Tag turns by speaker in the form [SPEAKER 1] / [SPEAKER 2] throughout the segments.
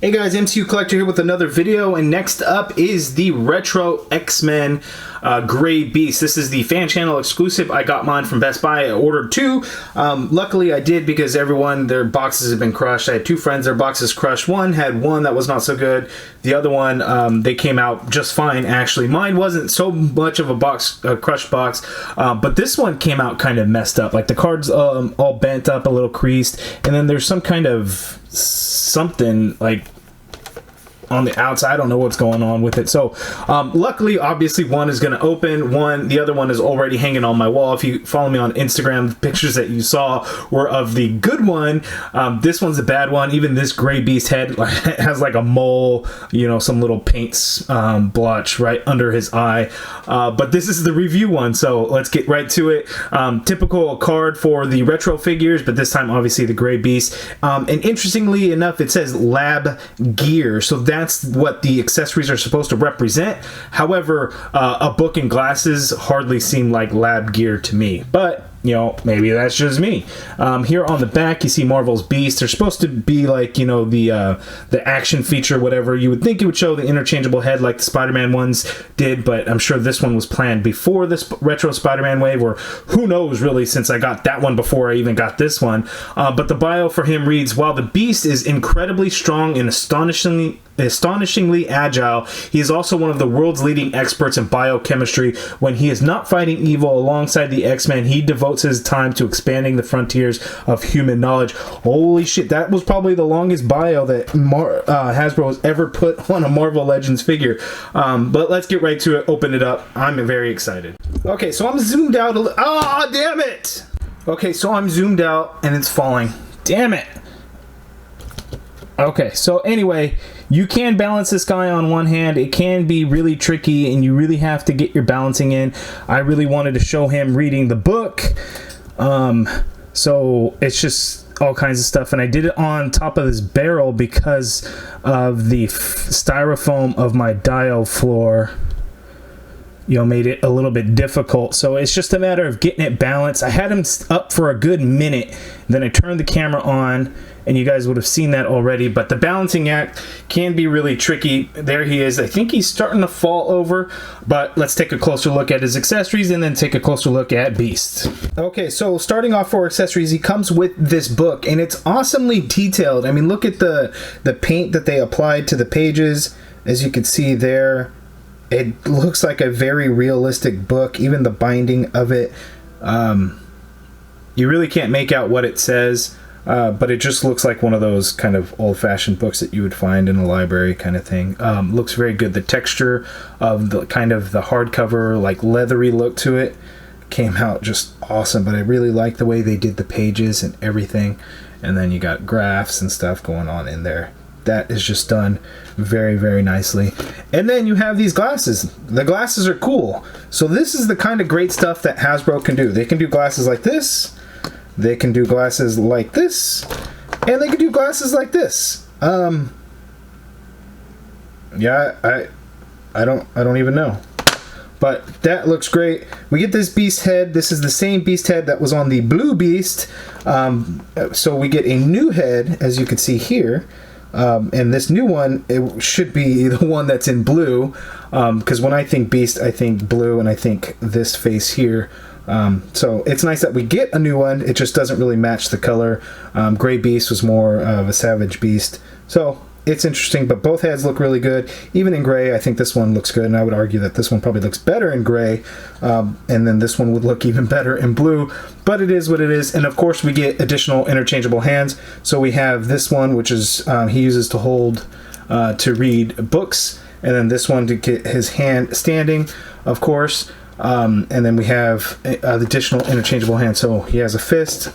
[SPEAKER 1] Hey guys, MCU Collector here with another video, and next up is the Retro Xmen Gray Beast. This is the fan channel exclusive. I got mine from Best Buy. I ordered two. Luckily I did because everyone, their boxes have been crushed. I had two friends, their boxes crushed. One had one that was not so good. The other one, they came out just fine actually. Mine wasn't so much of a crushed box, but this one came out kind of messed up. Like the cards all bent up, a little creased, and then there's some kind of something like on the outside. I don't know what's going on with it. So luckily, obviously, one is going to open. The other one is already hanging on my wall. If you follow me on Instagram, the pictures that you saw were of the good one. This one's a bad one. Even this Gray Beast head has like a mole, you know, some little paint blotch right under his eye. But this is the review one, so let's get right to it. Typical card for the retro figures, but this time obviously the Gray Beast. And interestingly enough, it says lab gear, so that's what the accessories are supposed to represent. However, a book and glasses hardly seem like lab gear to me, but you know, maybe that's just me. Here on the back, you see Marvel's Beast. They're supposed to be like, you know, the action feature, whatever. You would think it would show the interchangeable head like the Spider-Man ones did, but I'm sure this one was planned before this retro Spider-Man wave, or who knows really, since I got that one before I even got this one. But the bio for him reads, while the Beast is incredibly strong and astonishingly agile, he is also one of the world's leading experts in biochemistry. When he is not fighting evil alongside the X-Men, he devotes his time to expanding the frontiers of human knowledge. Holy shit, that was probably the longest bio that Hasbro has ever put on a Marvel Legends figure. But let's get right to it, open it up. I'm very excited. Okay, so I'm zoomed out a little. Ah, damn it! Okay, so I'm zoomed out and it's falling. Damn it! Okay, so anyway, you can balance this guy on one hand. It can be really tricky and you really have to get your balancing in. I really wanted to show him reading the book. So it's just all kinds of stuff. And I did it on top of this barrel because of the styrofoam of my dial floor. You know, made it a little bit difficult. So it's just a matter of getting it balanced. I had him up for a good minute. Then I turned the camera on, and you guys would have seen that already, but the balancing act can be really tricky. There he is. I think he's starting to fall over, but let's take a closer look at his accessories and then take a closer look at Beast. Okay, so starting off for accessories, he comes with this book, and it's awesomely detailed. I mean, look at the paint that they applied to the pages. As you can see there, it looks like a very realistic book, even the binding of it. You really can't make out what it says. But it just looks like one of those kind of old-fashioned books that you would find in a library kind of thing. Looks very good. The texture of the kind of the hardcover, like leathery look to it, came out just awesome. But I really like the way they did the pages and everything. And then you got graphs and stuff going on in there. That is just done very, very nicely. And then you have these glasses. The glasses are cool. So this is the kind of great stuff that Hasbro can do. They can do glasses like this. They can do glasses like this, and they can do glasses like this. Yeah, I don't even know. But that looks great. We get this Beast head. This is the same Beast head that was on the Blue Beast. So we get a new head, as you can see here. And this new one, it should be the one that's in blue. Because when I think Beast, I think blue, and I think this face here. So it's nice that we get a new one. It just doesn't really match the color. Gray Beast was more of a Savage Beast. So it's interesting, but both heads look really good. Even in gray, I think this one looks good, and I would argue that this one probably looks better in gray, and then this one would look even better in blue, but it is what it is. And of course we get additional interchangeable hands. So we have this one, which is he uses to hold to read books, and then this one to get his hand standing, of course. And then we have additional interchangeable hands. So he has a fist,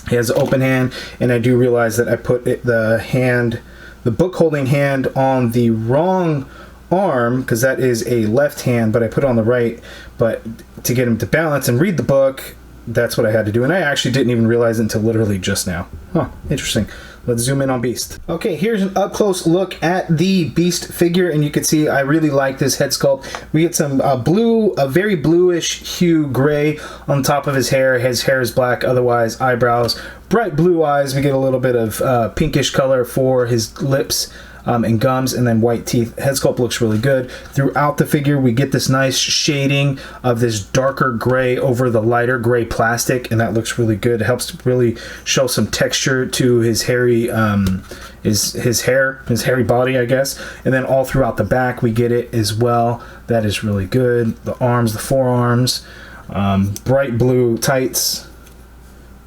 [SPEAKER 1] he has an open hand, and I do realize that I put the book holding hand on the wrong arm, because that is a left hand, but I put it on the right. But to get him to balance and read the book, that's what I had to do. And I actually didn't even realize it until literally just now. Huh, interesting. Let's zoom in on Beast. Okay, here's an up-close look at the Beast figure, and you can see I really like this head sculpt. We get some blue, a very bluish hue gray on top of his hair. His hair is black, otherwise eyebrows, bright blue eyes. We get a little bit of pinkish color for his lips. and gums, and then white teeth. Head sculpt looks really good. Throughout the figure, we get this nice shading of this darker gray over the lighter gray plastic, and that looks really good. It helps to really show some texture to his hairy his hairy body, I guess. And then all throughout the back, we get it as well. That is really good. The arms, the forearms, bright blue tights.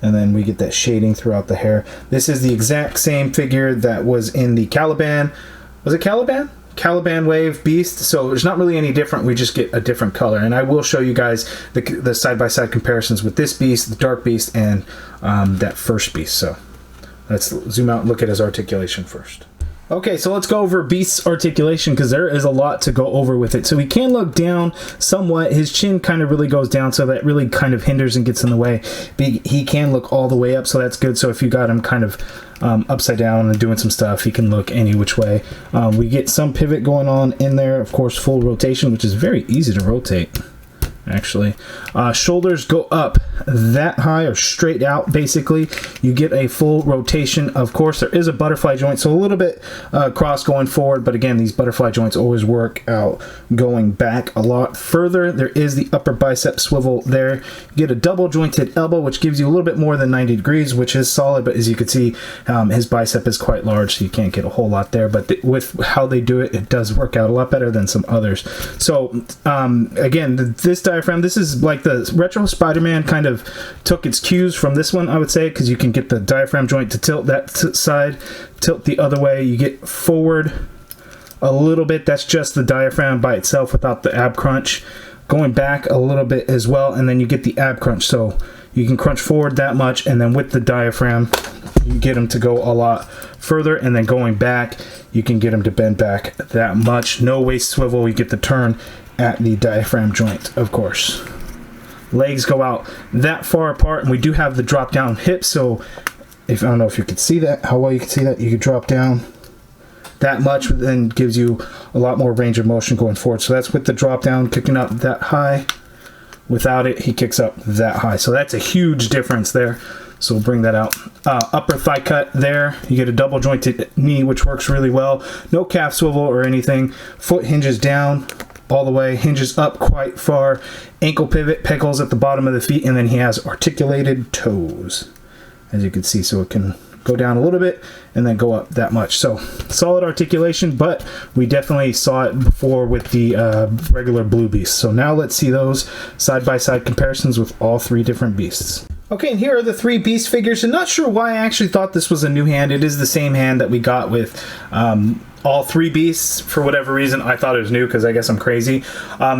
[SPEAKER 1] And then we get that shading throughout the hair. This is the exact same figure that was in the Caliban. Was it Caliban? Caliban Wave Beast. So there's not really any different. We just get a different color. And I will show you guys the side-by-side comparisons with this beast, the Dark Beast, and that first beast. So let's zoom out and look at his articulation first. Okay, so let's go over Beast's articulation because there is a lot to go over with it. So he can look down somewhat. His chin kind of really goes down, so that really kind of hinders and gets in the way. But he can look all the way up, so that's good. So if you got him kind of upside down and doing some stuff, he can look any which way. We get some pivot going on in there. Of course, full rotation, which is very easy to rotate, actually. Shoulders go up that high or straight out. Basically, you get a full rotation. Of course, there is a butterfly joint, so a little bit cross going forward, but again, these butterfly joints always work out going back a lot further. There is the upper bicep swivel there. You get a double jointed elbow, which gives you a little bit more than 90 degrees, which is solid, but as you can see, his bicep is quite large, so you can't get a whole lot there, but with how they do it, it does work out a lot better than some others. So again, this diaphragm, this is like the retro Spider-Man kind of took its cues from this one, I would say, because you can get the diaphragm joint to tilt that side, tilt the other way. You get forward a little bit. That's just the diaphragm by itself without the ab crunch. Going back a little bit as well, and then you get the ab crunch. So you can crunch forward that much, and then with the diaphragm, you get them to go a lot further, and then going back, you can get them to bend back that much. No waist swivel. You get the turn at the diaphragm joint, of course. Legs go out that far apart, and we do have the drop down hips, so I don't know if you could see that, how well you can see that. You could drop down that much, then gives you a lot more range of motion going forward. So that's with the drop down, kicking up that high. Without it, he kicks up that high, so that's a huge difference there. So we'll bring that out. Upper thigh cut there. You get a double jointed knee, which works really well. No calf swivel or anything. Foot hinges down all the way, hinges up quite far. Ankle pivot, peg holes at the bottom of the feet, and then he has articulated toes, as you can see. So it can go down a little bit and then go up that much. So solid articulation, but we definitely saw it before with the regular blue beast. So now let's see those side-by-side comparisons with all three different beasts. Okay, and here are the three beast figures. And not sure why I actually thought this was a new hand. It is the same hand that we got with all three beasts. For whatever reason, I thought it was new because I guess I'm crazy.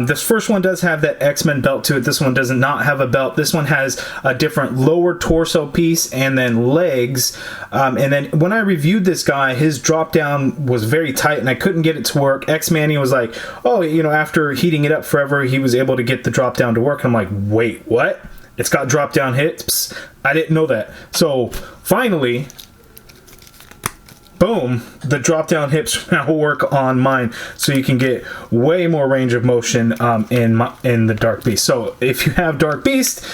[SPEAKER 1] This first one does have that Xmen belt to it. This one does not have a belt. This one has a different lower torso piece and then legs. And then when I reviewed this guy, his drop down was very tight and I couldn't get it to work. X-Manny was like, oh, you know, after heating it up forever, he was able to get the drop down to work. I'm like, wait, what? It's got drop down hips? I didn't know that. So finally, boom, the drop down hips now work on mine, so you can get way more range of motion in the Dark Beast. So if you have Dark Beast,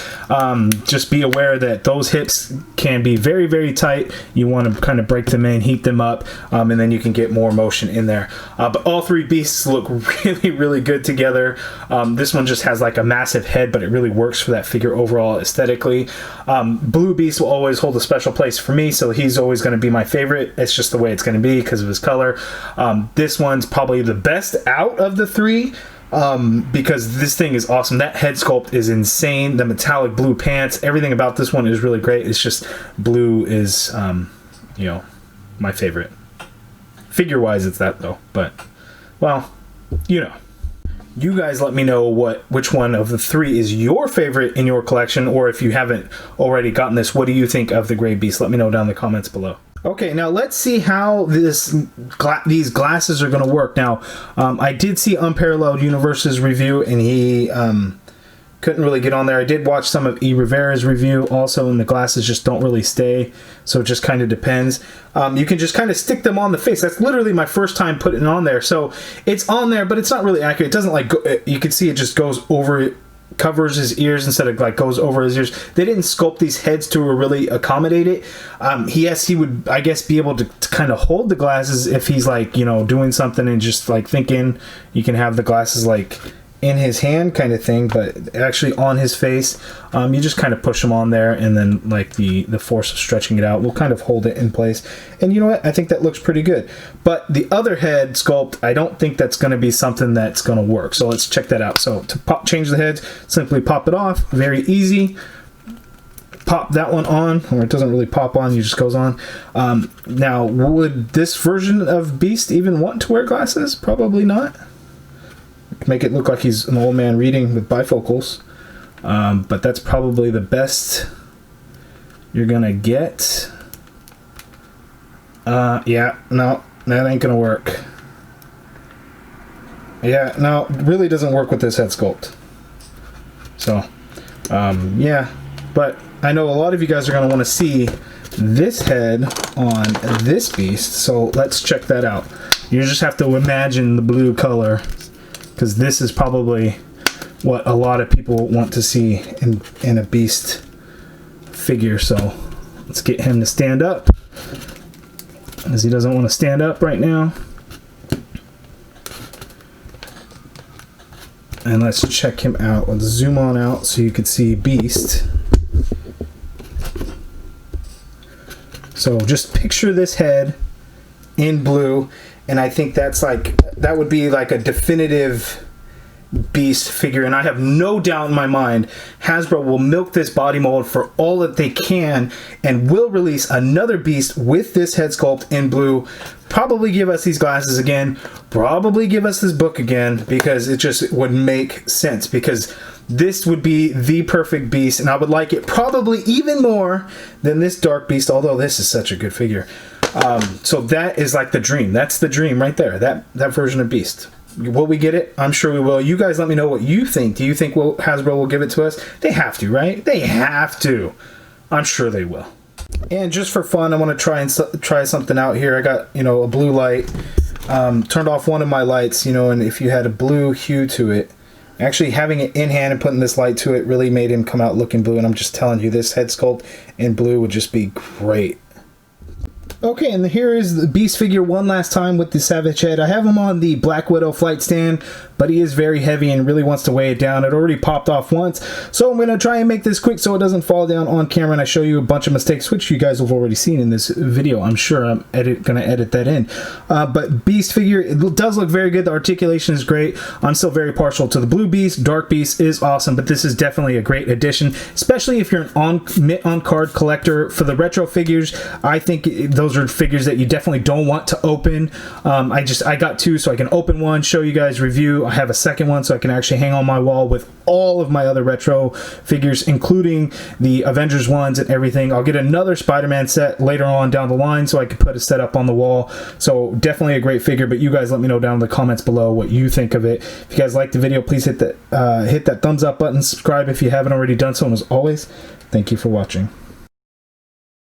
[SPEAKER 1] just be aware that those hips can be very, very tight. You want to kind of break them in, heat them up, and then you can get more motion in there. But all three beasts look really, really good together. This one just has like a massive head, but it really works for that figure overall aesthetically. Blue Beast will always hold a special place for me, so he's always going to be my favorite. It's just the way it's going to be because of his color. This one's probably the best out of the three because this thing is awesome. That head sculpt is insane. The metallic blue pants, everything about this one is really great. It's just blue is, you know, my favorite. Figure-wise, it's that though. But, well, you know. You guys let me know which one of the three is your favorite in your collection, or if you haven't already gotten this, what do you think of the Gray Beast? Let me know down in the comments below. Okay, now let's see how these glasses are going to work. Now, I did see Unparalleled Universe's review, and he couldn't really get on there. I did watch some of E. Rivera's review also, and the glasses just don't really stay, so it just kind of depends. You can just kind of stick them on the face. That's literally my first time putting it on there. So it's on there, but it's not really accurate. It doesn't like go, you can see it just goes over covers his ears instead of like goes over his ears. They didn't sculpt these heads to really accommodate it. He would, I guess, be able to kind of hold the glasses if he's like, you know, doing something and just like thinking. You can have the glasses like in his hand kind of thing, but actually on his face. You just kind of push them on there, and then like the force of stretching it out will kind of hold it in place. And you know what? I think that looks pretty good. But the other head sculpt, I don't think that's going to be something that's going to work. So let's check that out. So to change the heads, simply pop it off. Very easy. Pop that one on, or it doesn't really pop on, it just goes on. Now, would this version of Beast even want to wear glasses? Probably not. Make it look like he's an old man reading with bifocals, but that's probably the best you're gonna get. Yeah, no, that ain't gonna work. Yeah, no, it really doesn't work with this head sculpt. So, yeah, but I know a lot of you guys are gonna want to see this head on this Beast, so let's check that out. You just have to imagine the blue color, because this is probably what a lot of people want to see in a Beast figure. So let's get him to stand up, as he doesn't want to stand up right now. And let's check him out. Let's zoom on out so you can see Beast. So just picture this head in blue, and I think that's like, that would be like a definitive Beast figure, and I have no doubt in my mind Hasbro will milk this body mold for all that they can and will release another Beast with this head sculpt in blue. Probably give us these glasses again, probably give us this book again, because it just would make sense, because this would be the perfect Beast, and I would like it probably even more than this Dark Beast, although this is such a good figure. So that is like the dream. That's the dream right there, that version of Beast. Will we get it? I'm sure we will. You guys let me know what you think. Do you think Hasbro will give it to us? They have to, right? They have to. I'm sure they will. And just for fun, I want to try something out here. I got, you know, a blue light. Turned off one of my lights, you know, and if you had a blue hue to it, actually having it in hand and putting this light to it really made him come out looking blue. And I'm just telling you, this head sculpt in blue would just be great. Okay, and here is the Beast figure one last time with the Savage head. I have him on the Black Widow flight stand, but he is very heavy and really wants to weigh it down. It already popped off once, so I'm going to try and make this quick so it doesn't fall down on camera, and I show you a bunch of mistakes, which you guys have already seen in this video. I'm sure I'm going to edit that in. But Beast figure, it does look very good. The articulation is great. I'm still very partial to the Blue Beast. Dark Beast is awesome, but this is definitely a great addition, especially if you're an on-card collector. For the retro figures, I think those are figures that you definitely don't want to open. I got two, so I can open one, show you guys, review. I have a second one so I can actually hang on my wall with all of my other retro figures, including the Avengers ones and everything. I'll get another Spider-Man set later on down the line so I can put a set up on the wall. So definitely a great figure, but you guys let me know down in the comments below what you think of it. If you guys like the video, please hit that thumbs up button, subscribe if you haven't already done so, and as always, thank you for watching.